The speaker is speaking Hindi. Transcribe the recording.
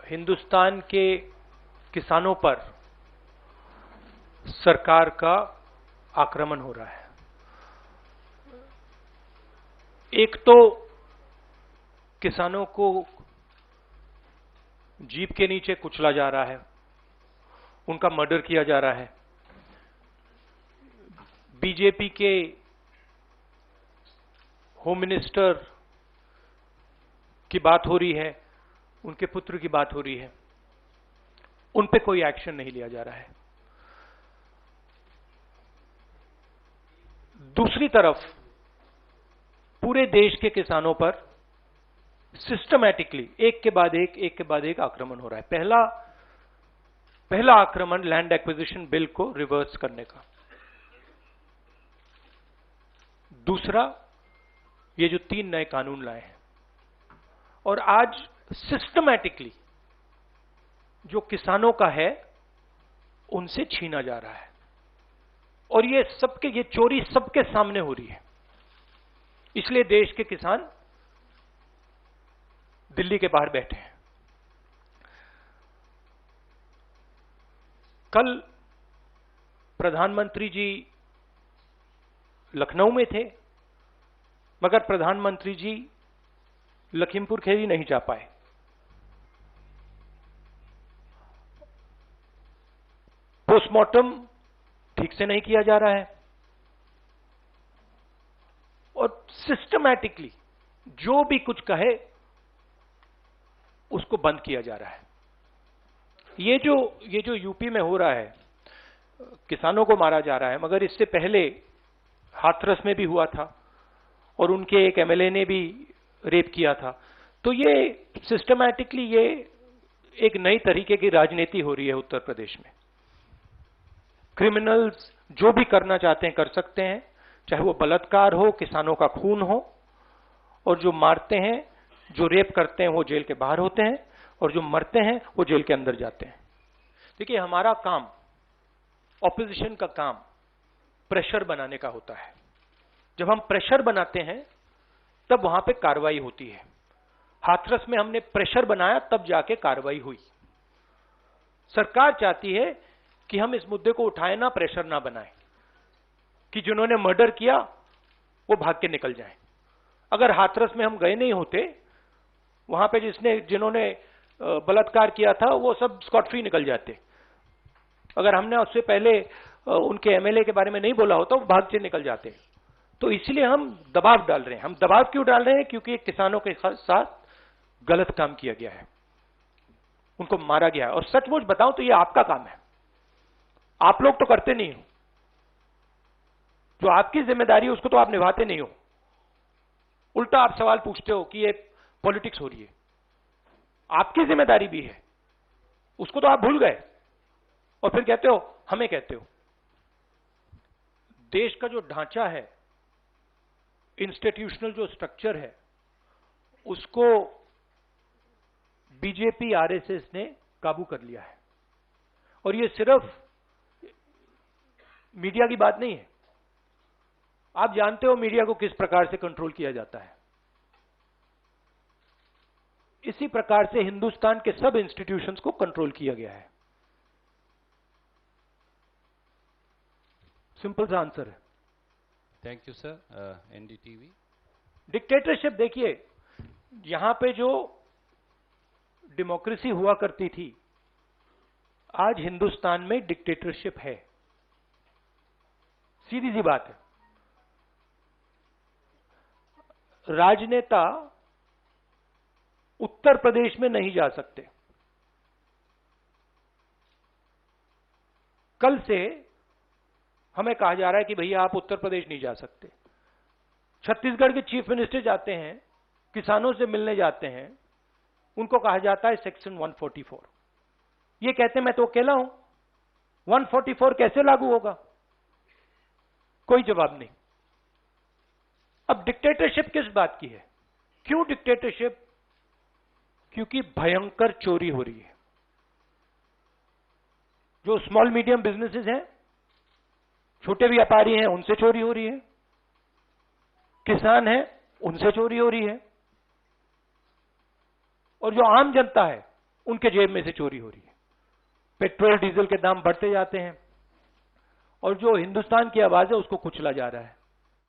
हिंदुस्तान के किसानों पर सरकार का आक्रमण हो रहा है। एक तो किसानों को जीप के नीचे कुचला जा रहा है, उनका मर्डर किया जा रहा है। बीजेपी के होम मिनिस्टर की बात हो रही है, उनके पुत्र की बात हो रही है, उन पे कोई एक्शन नहीं लिया जा रहा है। दूसरी तरफ पूरे देश के किसानों पर सिस्टमैटिकली एक के बाद एक आक्रमण हो रहा है। पहला आक्रमण लैंड एक्विजिशन बिल को रिवर्स करने का, दूसरा ये जो 3 नए कानून लाए हैं, और आज सिस्टमैटिकली जो किसानों का है उनसे छीना जा रहा है। और ये चोरी सबके सामने हो रही है। इसलिए देश के किसान दिल्ली के बाहर बैठे हैं। कल प्रधानमंत्री जी लखनऊ में थे, मगर प्रधानमंत्री जी लखीमपुर खीरी नहीं जा पाए। पोस्टमार्टम ठीक से नहीं किया जा रहा है और सिस्टमैटिकली जो भी कुछ कहे उसको बंद किया जा रहा है। ये जो यूपी में हो रहा है, किसानों को मारा जा रहा है, मगर इससे पहले हाथरस में भी हुआ था और उनके एक एमएलए ने भी रेप किया था। तो ये सिस्टमैटिकली ये एक नई तरीके की राजनीति हो रही है उत्तर प्रदेश में। क्रिमिनल्स जो भी करना चाहते हैं कर सकते हैं, चाहे वो बलात्कार हो, किसानों का खून हो, और जो मारते हैं, जो रेप करते हैं वो जेल के बाहर होते हैं, और जो मरते हैं वो जेल के अंदर जाते हैं। देखिए, हमारा काम, ऑपोजिशन का काम प्रेशर बनाने का होता है। जब हम प्रेशर बनाते हैं तब वहां पे कार्रवाई होती है। हाथरस में हमने प्रेशर बनाया, तब जाके कार्रवाई हुई। सरकार चाहती है कि हम इस मुद्दे को उठाएं ना, प्रेशर ना बनाएं, कि जिन्होंने मर्डर किया वो भाग के निकल जाएं। अगर हाथरस में हम गए नहीं होते, वहां पे जिन्होंने बलात्कार किया था वो सब स्कॉट फ्री निकल जाते। अगर हमने उससे पहले उनके एमएलए के बारे में नहीं बोला होता, वो भाग के निकल जाते। तो इसलिए हम दबाव डाल रहे हैं। हम दबाव क्यों डाल रहे हैं? क्योंकि किसानों के साथ गलत काम किया गया है, उनको मारा गया है। और सचमुच बताऊं तो ये आपका काम है, आप लोग तो करते नहीं हो। जो आपकी जिम्मेदारी है उसको तो आप निभाते नहीं हो। उल्टा आप सवाल पूछते हो कि ये पॉलिटिक्स हो रही है। आपकी जिम्मेदारी भी है, उसको तो आप भूल गए और फिर कहते हो हमें कहते हो। देश का जो ढांचा है, इंस्टीट्यूशनल जो स्ट्रक्चर है, उसको बीजेपी आरएसएस ने काबू कर लिया है। और ये सिर्फ मीडिया की बात नहीं है। आप जानते हो मीडिया को किस प्रकार से कंट्रोल किया जाता है। इसी प्रकार से हिंदुस्तान के सब इंस्टीट्यूशंस को कंट्रोल किया गया है। सिंपल सा आंसर है। Thank you sir. NDTV. Dictatorship, देखिए यहां पे जो डेमोक्रेसी हुआ करती थी, आज हिंदुस्तान में डिक्टेटरशिप है। सीधी सी बात है। राजनेता उत्तर प्रदेश में नहीं जा सकते। कल से हमें कहा जा रहा है कि भैया आप उत्तर प्रदेश नहीं जा सकते। छत्तीसगढ़ के चीफ मिनिस्टर जाते हैं, किसानों से मिलने जाते हैं, उनको कहा जाता है सेक्शन 144। ये कहते हैं मैं तो अकेला हूं, 144 कैसे लागू होगा? कोई जवाब नहीं। अब डिक्टेटरशिप किस बात की है? क्यों डिक्टेटरशिप? क्योंकि भयंकर चोरी हो रही है। जो स्मॉल मीडियम बिजनेसेस हैं, छोटे व्यापारी हैं, उनसे चोरी हो रही है। किसान हैं, उनसे चोरी हो रही है। और जो आम जनता है उनके जेब में से चोरी हो रही है। पेट्रोल डीजल के दाम बढ़ते जाते हैं और जो हिंदुस्तान की आवाज है उसको कुचला जा रहा है।